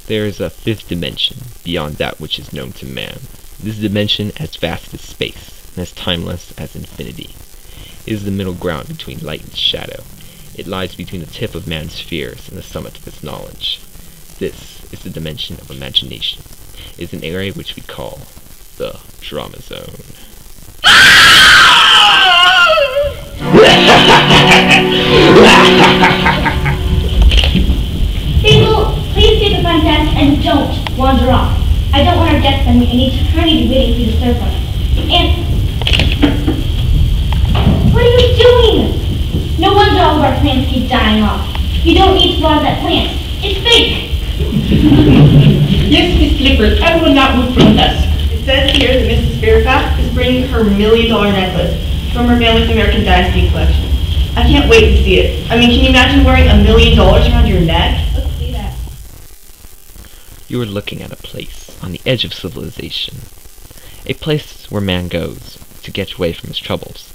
There is a fifth dimension beyond that which is known to man. This dimension as vast as space, and as timeless as infinity. It is the middle ground between light and shadow. It lies between the tip of man's fears and the summit of his knowledge. This is the dimension of imagination. It is an area which we call the drama zone. People, please stay at the front desk and don't wander off. I don't want our guests spending an eternity waiting for you to serve them. And what are you doing? No wonder all of our plants keep dying off. You don't need to water that plant. It's fake. Yes, Miss Clifford, I will not move from the desk. It says here that Mrs. Fairfax is bringing her $1 million necklace from her family's American Dynasty collection. I can't wait to see it. I mean, can you imagine wearing $1 million around your neck? Let's see that. You are looking at a place on the edge of civilization. A place where man goes to get away from his troubles.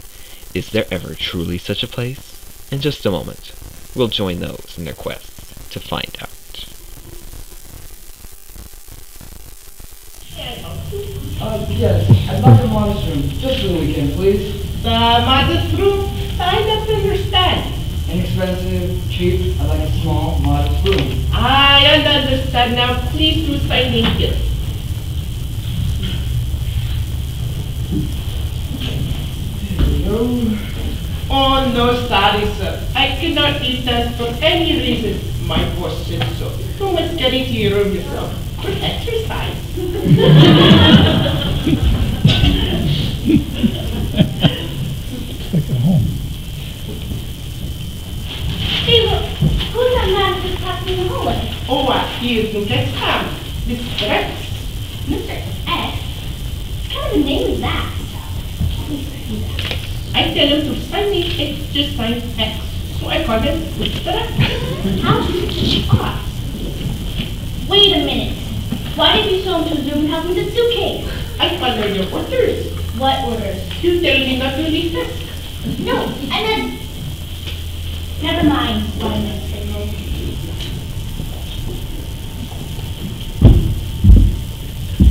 Is there ever truly such a place? In just a moment, we'll join those in their quest to find out. Yes, I'd like a modest room, just for the weekend, please. The modest room? I don't understand. Inexpensive, cheap, I'd like a small, modest room. I don't understand now. Please do sign in here. There we go. Oh, no, sorry, sir. I cannot eat that for any reason. My boss said so. You must get into your room yourself. For exercise. It's like at home. Hey, look. Who's that man just passing in the hallway? Oh, he is the next time. Mr. X. Mr. X? What kind of a name is that? Let me see that. I tell him to sign me X, just sign X. So I call him Mr. X. How odd. Wait a minute. Why did you show him to his room and help him with the suitcase? I follow your orders. What orders? You tell me not to leave this. No, I meant... Never mind what I meant to say, Mo.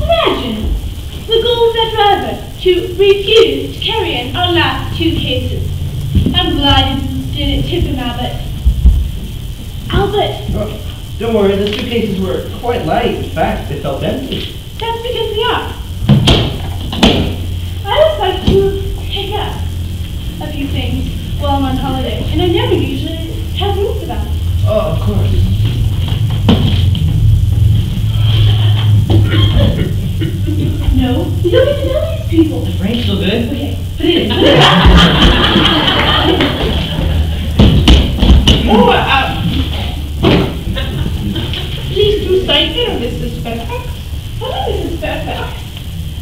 Imagine, we go with that driver to refuse to carry in our last 2 cases. I'm glad you didn't tip him, Albert. Albert! Oh, don't worry, the suitcases were quite light. In fact, they felt empty. That's because we are. I just like to pick up a few things while I'm on holiday, and I never usually have room for that. Oh, of course. No, you don't even know these people. The frame's still good. Okay, put it in. Oh, please do sign here, Mrs. Fairfax. Hello, Mrs. Fairfax.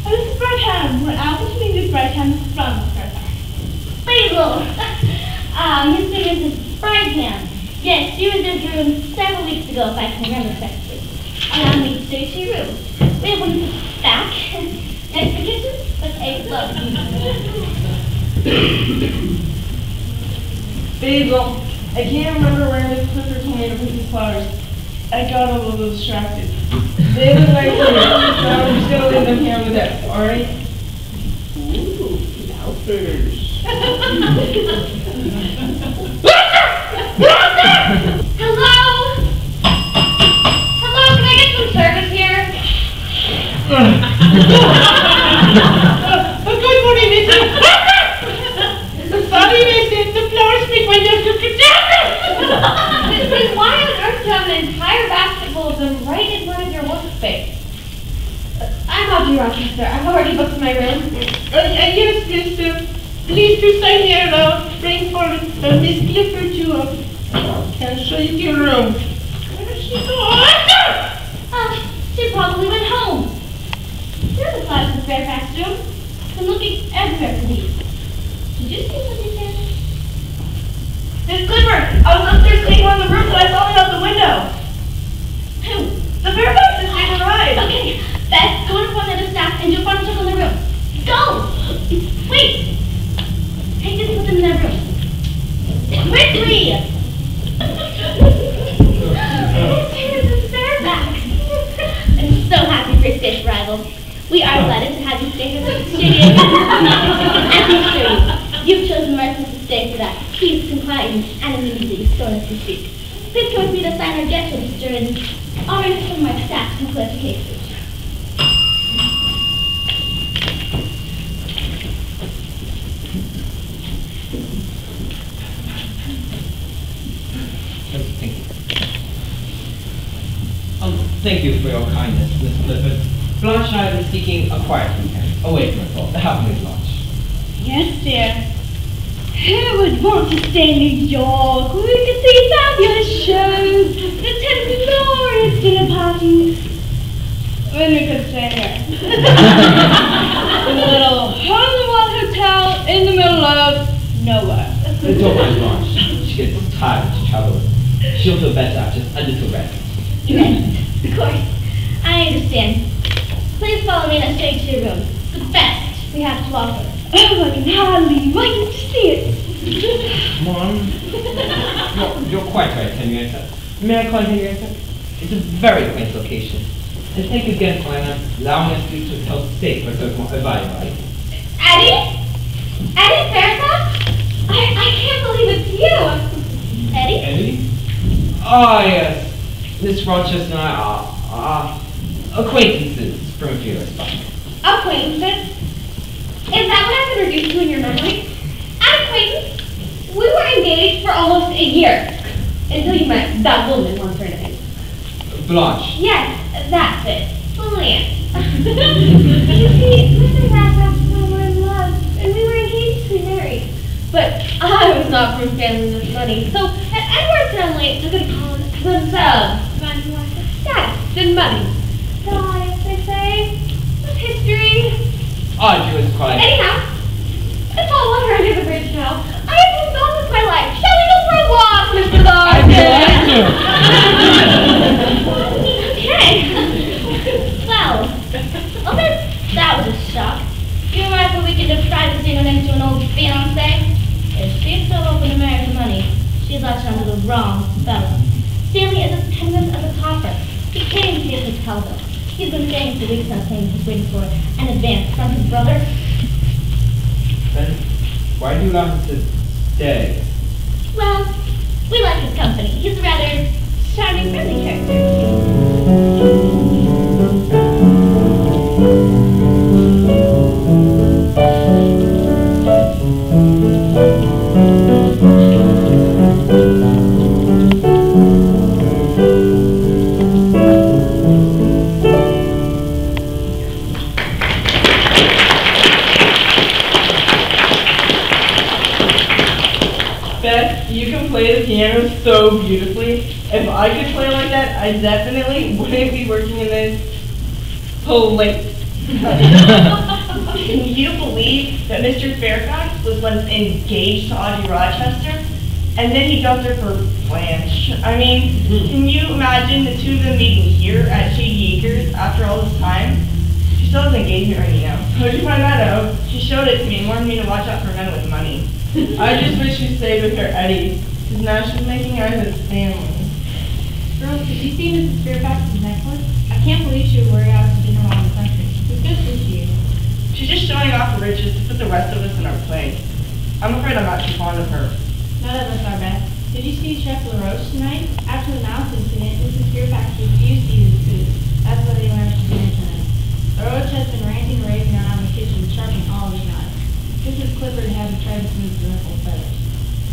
Mrs. Brightham. We're Albert and Mrs. Brightham from Fairfax. Basil! Mr. and Mrs. Brightham. Yes, she was in your room several weeks ago, if I can remember correctly. Allow me to stay to your room. We have one back, next to the kitchen, but I love you. Basil, I can't remember where Miss Clifford told me to put these flowers. I got a little distracted. They look like here, so I'm just gonna leave them here on the desk, alright? Ooh, flowers. Hello? Hello, can I get some service here? Good morning, Mrs. Sorry, Mrs. The flowers speak when you're cooking. Mrs. Why on earth do you have an entire basket full of them right in front of your workspace? I'm Audrey Rochester. I've already booked my room. Yes, Mr. Please do sign here, bring for Miss Clifford to can show you your room. Where did she go? She probably went home. There's a closet in the Fairfax room. I'm looking everywhere for these. Did you see something there? Miss Clifford, I was upstairs cleaning one of the rooms and I saw it out the window. Who? The Fairfax is going to arrive. Okay, Beth, go inform the other staff and do a front check on the room. Go! Wait! Take this and put them in that room. Quickly! Mrs. Fairfax! I'm so happy for your safe arrival. We are delighted to have you stay with us at Shady Acres. As we assure you, you've chosen the residence to stay for that peace and quiet and anonymity so as to speak. Please come with me to sign our guest register and honor some of my staff and clarifications. Thank you for your kindness, Miss Clifford. Blanche and I have been seeking a quiet weekend, away from us all, haven't we, Blanche? Yes, dear. Who would want to stay in New York where we could see fabulous shows, attend glorious dinner parties, when we could stay here? In a little hole-in-one hotel in the middle of nowhere. Don't mind Blanche. She gets tired to travel. She'll feel better after a little rest. Yes, of course. I understand. Please follow me and I'll show you to your room. The best we have to offer. Oh, I can hardly wait to see it. Come on. You're quite right, Henrietta. May I call you Henrietta? It's a very quaint location. And thank you again for allowing us to use the hotel stay for so more valuable. Eddie? Eddie Fairfax? I can't believe it's you. Eddie? Eddie? Oh, yes. Miss Rochester and I are acquaintances from a few years back. Acquaintances? Is that what I've introduced you in your memory? An acquaintance? We were engaged for almost a year. Until you met that woman once or anything. Blanche. Yes, that's it. Brilliant. You see, Mr. Fairfax and I were in love, and we were engaged to be married. But I was not from families with money, so Edward's family took it upon themselves to find more status than money. So as they say, with history. Audrey was quite. Anyhow, it's all water under the bridge now. I have moved on with my life. Shall we go for a walk, Mr. Dawson? I'd be glad Okay. Well, that was a shock. You arrived for a weekend of privacy and into an old fiancé. If she's so open to marry for money, she's latched onto the wrong fellow. Stanley is as tenuous as a copper. He came to get his hotel bill. He's been staying for weeks now saying he's waiting for an advance from his brother. Then why do you allow him to stay? Well, we like his company. He's a rather charming, friendly character. You can play the piano so beautifully. If I could play like that, I definitely wouldn't be working in this place. Can you believe that Mr. Fairfax was once engaged to Audrey Rochester? And then he dumped her for Blanche. I mean, can you imagine the two of them meeting here at Shady Acres after all this time? She still has an engagement ring, you know. Where'd you find that out? She showed it to me and warned me to watch out for men with money. I just wish she stayed with her Eddie, because now she's making eyes at family. Girls, did you see Mrs. Fairfax's necklace? I can't believe she would wear it out to dinner while in the country. It's good for you. She's just showing off her riches to put the rest of us in our place. I'm afraid I'm not too fond of her. None of us are, Beth. Did you see Chef LaRoche tonight? After the mouse incident, Mrs. Fairfax refused to eat his food. That's why they went out to dinner tonight. LaRoche has been ranting and raving around the kitchen, sharpening all of his knives. Mrs. Clifford hasn't tried to smooth the ruffled feathers.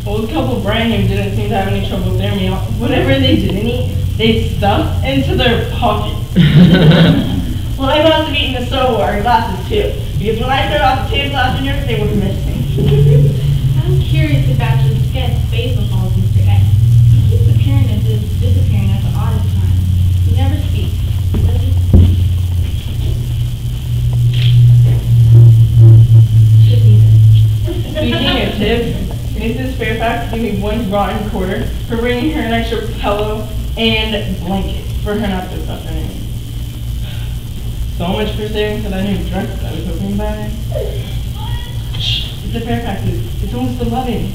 Old couple Branham didn't seem to have any trouble with their meal. Whatever they didn't eat, they stuffed into their pockets. Well, they must have eaten the silverware glasses too, because when I showed off the table afternoon, they were missing. I'm curious about your sketch Basil calls Mr. X. He keeps appearing as if disappearing at the oddest time. He never speaks. Does he? Should be there. Speaking of tips, Mrs. Fairfax gave me one rotten quarter for bringing her an extra pillow and blanket for her not to suffer in. So much for saving for that new dress I was hoping to buy. Shh, Mr. Fairfax, it's almost 11.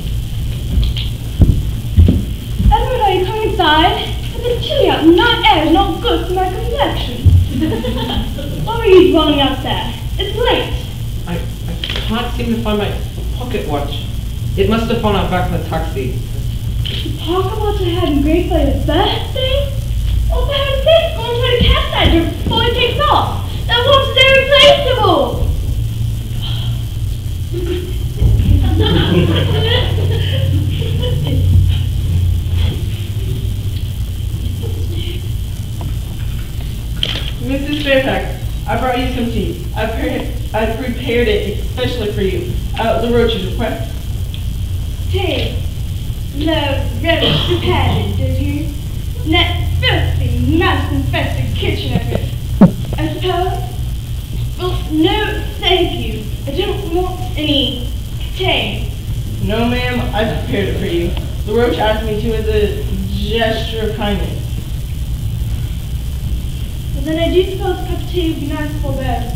have not airs, not good for my complexion. Why are you dwelling out there? It's late. I can't seem to find my pocket watch. It must have fallen out back in the taxi. The pocket watch I had engraved by your birthday? Oh, for heaven's sake, go and try to catch that before it takes off. That watch is irreplaceable. Mrs. Fairfax, I brought you some tea. I prepared it especially for you. LaRoche's request. Tea. Love really prepared it, did you? In that filthy, mouse-infested kitchen of yours, I suppose? Well, no, thank you. I don't want any tea. No, ma'am, I prepared it for you. LaRoche asked me to as a gesture of kindness. Well, then I do suppose a cup of tea would be nice for bed.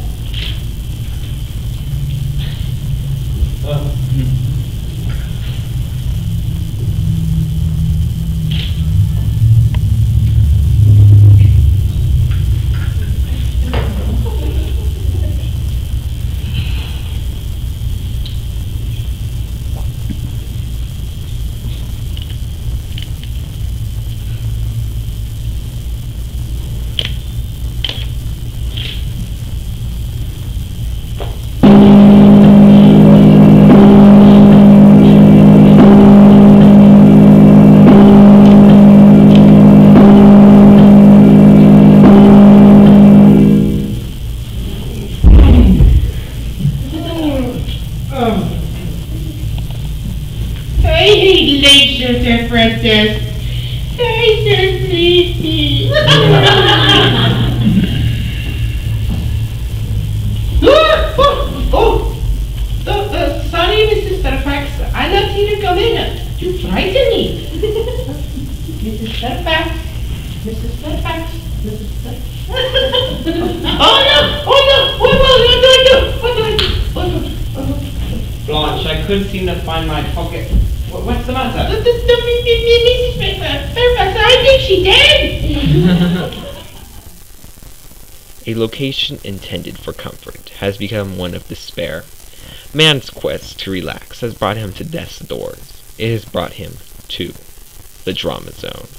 Princess. I'm so sleepy. Sorry, Mrs. Fairfax. I not see you come in. You frighten me. Mrs. Fairfax. Mrs. Fairfax. Mrs. Fairfax. Oh no! What do I do? Blanche, I couldn't seem to find my pocket. What's the matter? Mrs. Fairfax, I think she's dead! A location intended for comfort has become one of despair. Man's quest to relax has brought him to death's doors. It has brought him to the drama zone.